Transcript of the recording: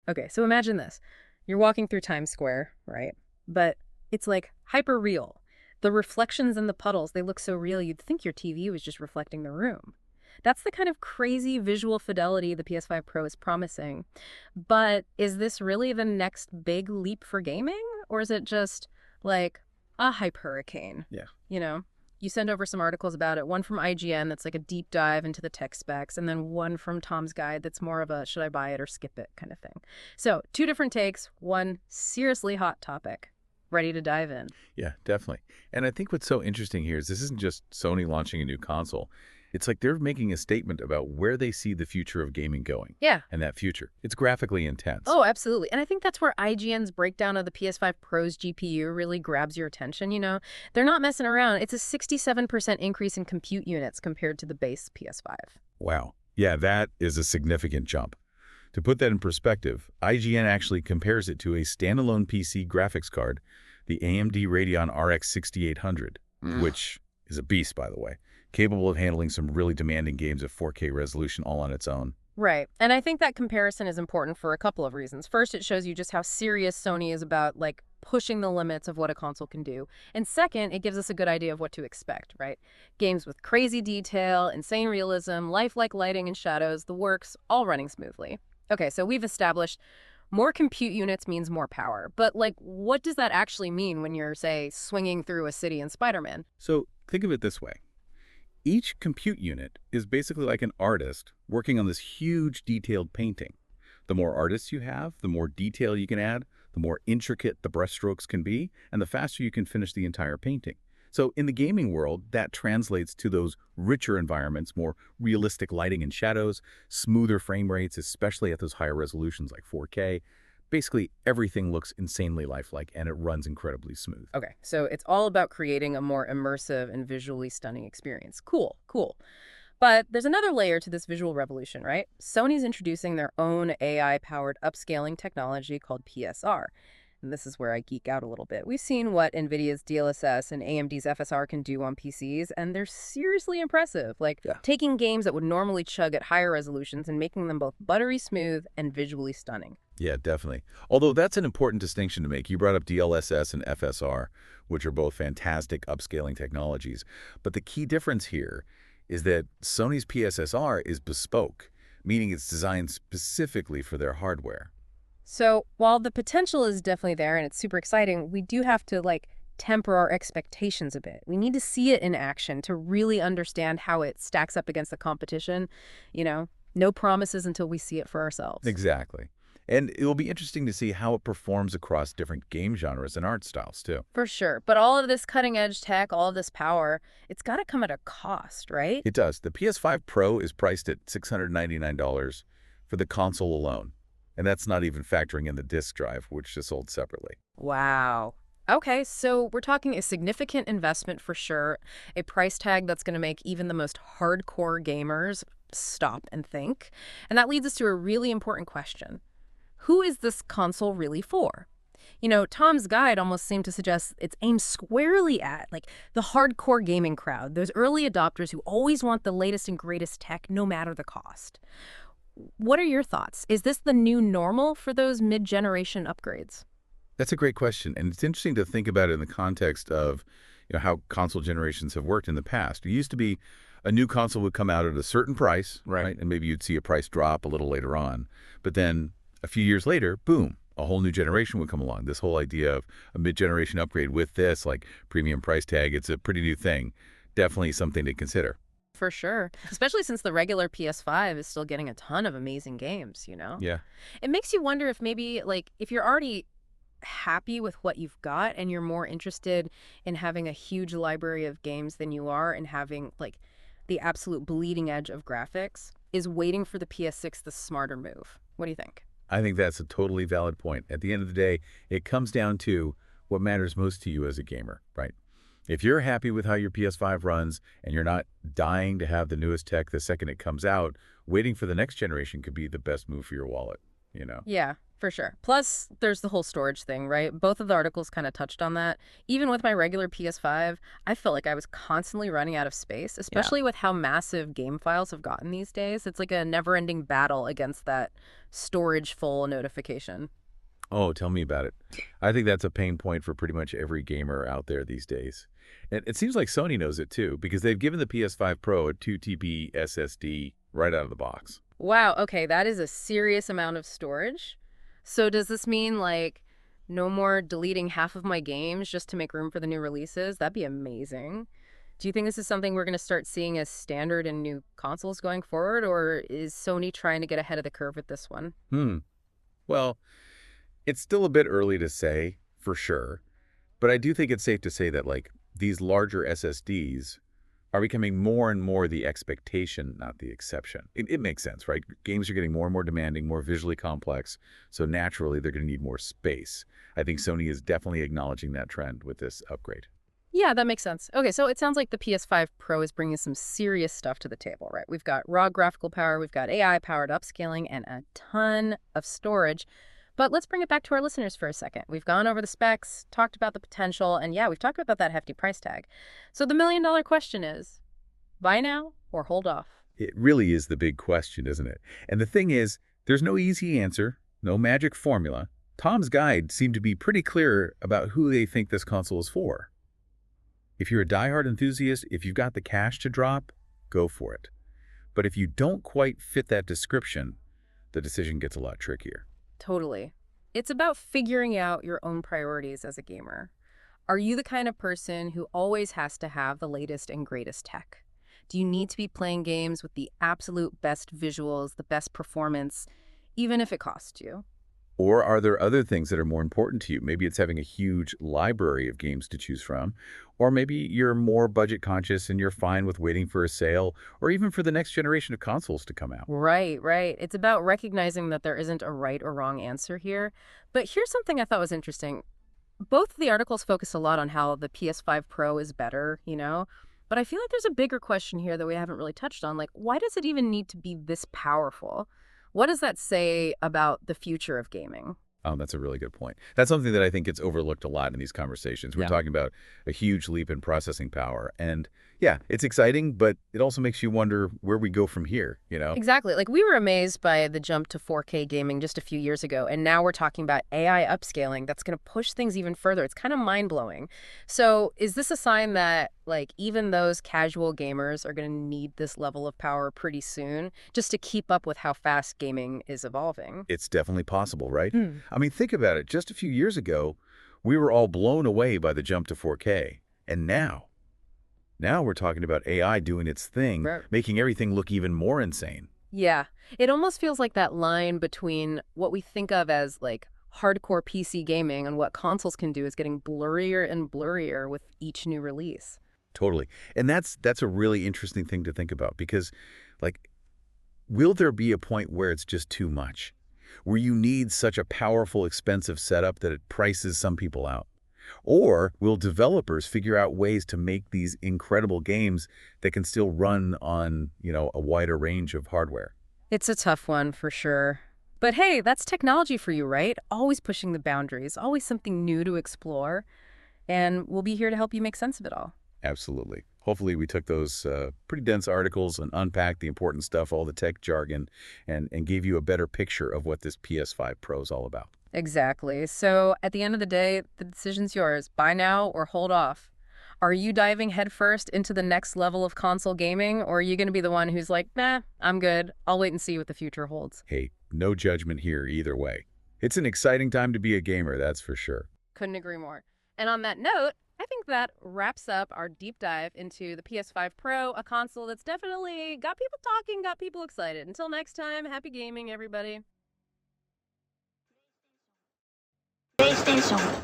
Okay, so imagine this. You're walking through Times Square, right? But it's like hyper real. The reflections in the puddles, they look so real you'd think your TV was just reflecting the room. That's the kind of crazy visual fidelity the PS5 Pro is promising. But is this really the next big leap for gaming? Or is it just like a hype hurricane? Yeah. You know, you send over some articles about it, one from IGN that's like a deep dive into the tech specs, and then one from Tom's Guide that's more of a should I buy it or skip it kind of thing. So, two different takes, one seriously hot topic. Ready to dive in. Yeah, definitely. And I think what's so interesting here is this isn't just Sony launching a new console. It's like they're making a statement about where they see the future of gaming going. Yeah. And that future, it's graphically intense. Oh, absolutely. And I think that's where IGN's breakdown of the PS5 Pro's GPU really grabs your attention, you know? They're not messing around. It's a 67% increase in compute units compared to the base PS5. Wow. Yeah, that is a significant jump. To put that in perspective, IGN actually compares it to a standalone PC graphics card, the AMD Radeon RX 6800, which is a beast, by the way, capable of handling some really demanding games at 4K resolution all on its own. Right. And I think that comparison is important for a couple of reasons. First, it shows you just how serious Sony is about, like, pushing the limits of what a console can do. And second, it gives us a good idea of what to expect, right? Games with crazy detail, insane realism, lifelike lighting and shadows, the works, all running smoothly. Okay, so we've established more compute units means more power. But, like, what does that actually mean when you're, say, swinging through a city in Spider-Man? So think of it this way. Each compute unit is basically like an artist working on this huge detailed painting. The more artists you have, the more detail you can add, the more intricate the brushstrokes can be, and the faster you can finish the entire painting. So in the gaming world, that translates to those richer environments, more realistic lighting and shadows, smoother frame rates, especially at those higher resolutions like 4K. Basically, everything looks insanely lifelike, and it runs incredibly smooth. Okay, so it's all about creating a more immersive and visually stunning experience. Cool, cool. But there's another layer to this visual revolution, right? Sony's introducing their own AI-powered upscaling technology called PSR. And this is where I geek out a little bit. We've seen what NVIDIA's DLSS and AMD's FSR can do on PCs, and they're seriously impressive. Like, taking games that would normally chug at higher resolutions and making them both buttery smooth and visually stunning. Yeah, definitely. Although that's an important distinction to make. You brought up DLSS and FSR, which are both fantastic upscaling technologies. But the key difference here is that Sony's PSSR is bespoke, meaning it's designed specifically for their hardware. So while the potential is definitely there and it's super exciting, we do have to, like, temper our expectations a bit. We need to see it in action to really understand how it stacks up against the competition. You know, no promises until we see it for ourselves. Exactly. And it will be interesting to see how it performs across different game genres and art styles, too. For sure. But all of this cutting-edge tech, all of this power, it's got to come at a cost, right? It does. The PS5 Pro is priced at $699 for the console alone. And that's not even factoring in the disk drive, which is sold separately. Wow. Okay, so we're talking a significant investment for sure, a price tag that's going to make even the most hardcore gamers stop and think. And that leads us to a really important question. Who is this console really for? You know, Tom's Guide almost seemed to suggest it's aimed squarely at, like, the hardcore gaming crowd, those early adopters who always want the latest and greatest tech, no matter the cost. What are your thoughts? Is this the new normal for those mid-generation upgrades? That's a great question, and it's interesting to think about it in the context of, how console generations have worked in the past. It used to be a new console would come out at a certain price, right? And maybe you'd see a price drop a little later on. But then a few years later, boom, a whole new generation would come along. This whole idea of a mid-generation upgrade with this, like, premium price tag, it's a pretty new thing. Definitely something to consider. For sure. Especially since the regular PS5 is still getting a ton of amazing games, you know? Yeah. It makes you wonder if maybe, like, if you're already happy with what you've got and you're more interested in having a huge library of games than you are in having, like, the absolute bleeding edge of graphics, is waiting for the PS6 the smarter move. What do you think? I think that's a totally valid point. At the end of the day, it comes down to what matters most to you as a gamer, right? If you're happy with how your PS5 runs and you're not dying to have the newest tech the second it comes out, waiting for the next generation could be the best move for your wallet, Yeah, For sure. Plus, there's the whole storage thing, right? Both of the articles kind of touched on that. Even with my regular PS5, I felt like I was constantly running out of space, Yeah. especially with how massive game files have gotten these days. It's like a never-ending battle against that storage full notification. Oh, tell me about it. I think that's a pain point for pretty much every gamer out there these days. And it seems like Sony knows it too, because they've given the PS5 Pro a 2 TB SSD right out of the box. Wow, okay, that is a serious amount of storage. So does this mean like no more deleting half of my games just to make room for the new releases? That'd be amazing. Do you think this is something we're going to start seeing as standard in new consoles going forward, or is Sony trying to get ahead of the curve with this one? Hmm. Well, it's still a bit early to say for sure, but I do think it's safe to say that like these larger SSDs are becoming more and more the expectation, not the exception. It makes sense, right? Games are getting more and more demanding, more visually complex, so naturally they're going to need more space. I think Sony is definitely acknowledging that trend with this upgrade. Yeah, that makes sense. Okay, so it sounds like the PS5 Pro is bringing some serious stuff to the table, right? We've got raw graphical power, we've got AI-powered upscaling, and a ton of storage. But let's bring it back to our listeners for a second. We've gone over the specs, talked about the potential, and yeah, we've talked about that hefty price tag. So the million-dollar question is, buy now or hold off? It really is the big question, isn't it? And the thing is, there's no easy answer, no magic formula. Tom's guide seemed to be pretty clear about who they think this console is for. If you're a diehard enthusiast, if you've got the cash to drop, go for it. But if you don't quite fit that description, the decision gets a lot trickier. Totally. It's about figuring out your own priorities as a gamer. Are you the kind of person who always has to have the latest and greatest tech? Do you need to be playing games with the absolute best visuals, the best performance, even if it costs you? Or are there other things that are more important to you? Maybe it's having a huge library of games to choose from, or maybe you're more budget conscious and you're fine with waiting for a sale, or even for the next generation of consoles to come out. Right, right. It's about recognizing that there isn't a right or wrong answer here. But here's something I thought was interesting. Both of the articles focus a lot on how the PS5 Pro is better, you know? But I feel like there's a bigger question here that we haven't really touched on. Like, why does it even need to be this powerful? What does that say about the future of gaming? Oh, that's a really good point. That's something that I think gets overlooked a lot in these conversations. We're Yeah. talking about a huge leap in processing power. And yeah, it's exciting, but it also makes you wonder where we go from here, you know? Exactly. Like we were amazed by the jump to 4K gaming just a few years ago, and now we're talking about AI upscaling that's going to push things even further. It's kind of mind-blowing. So, is this a sign that like even those casual gamers are going to need this level of power pretty soon just to keep up with how fast gaming is evolving? It's definitely possible, right? Hmm. I mean, think about it. Just a few years ago, we were all blown away by the jump to 4K. And now we're talking about AI doing its thing, Right. making everything look even more insane. Yeah. It almost feels like that line between what we think of as like hardcore PC gaming and what consoles can do is getting blurrier and blurrier with each new release. Totally. And that's a really interesting thing to think about because, like, will there be a point where it's just too much? Where you need such a powerful, expensive setup that it prices some people out? Or will developers figure out ways to make these incredible games that can still run on, a wider range of hardware? It's a tough one for sure. But hey, that's technology for you, right? Always pushing the boundaries, always something new to explore. And we'll be here to help you make sense of it all. Absolutely. Hopefully we took those pretty dense articles and unpacked the important stuff, all the tech jargon, and gave you a better picture of what this PS5 Pro is all about. Exactly. So at the end of the day, the decision's yours. Buy now or hold off. Are you diving headfirst into the next level of console gaming, or are you going to be the one who's like, nah, I'm good. I'll wait and see what the future holds? Hey, no judgment here either way. It's an exciting time to be a gamer, that's for sure. Couldn't agree more. And on that note, I think that wraps up our deep dive into the PS5 Pro, a console that's definitely got people talking, got people excited. Until next time, happy gaming, everybody. PlayStation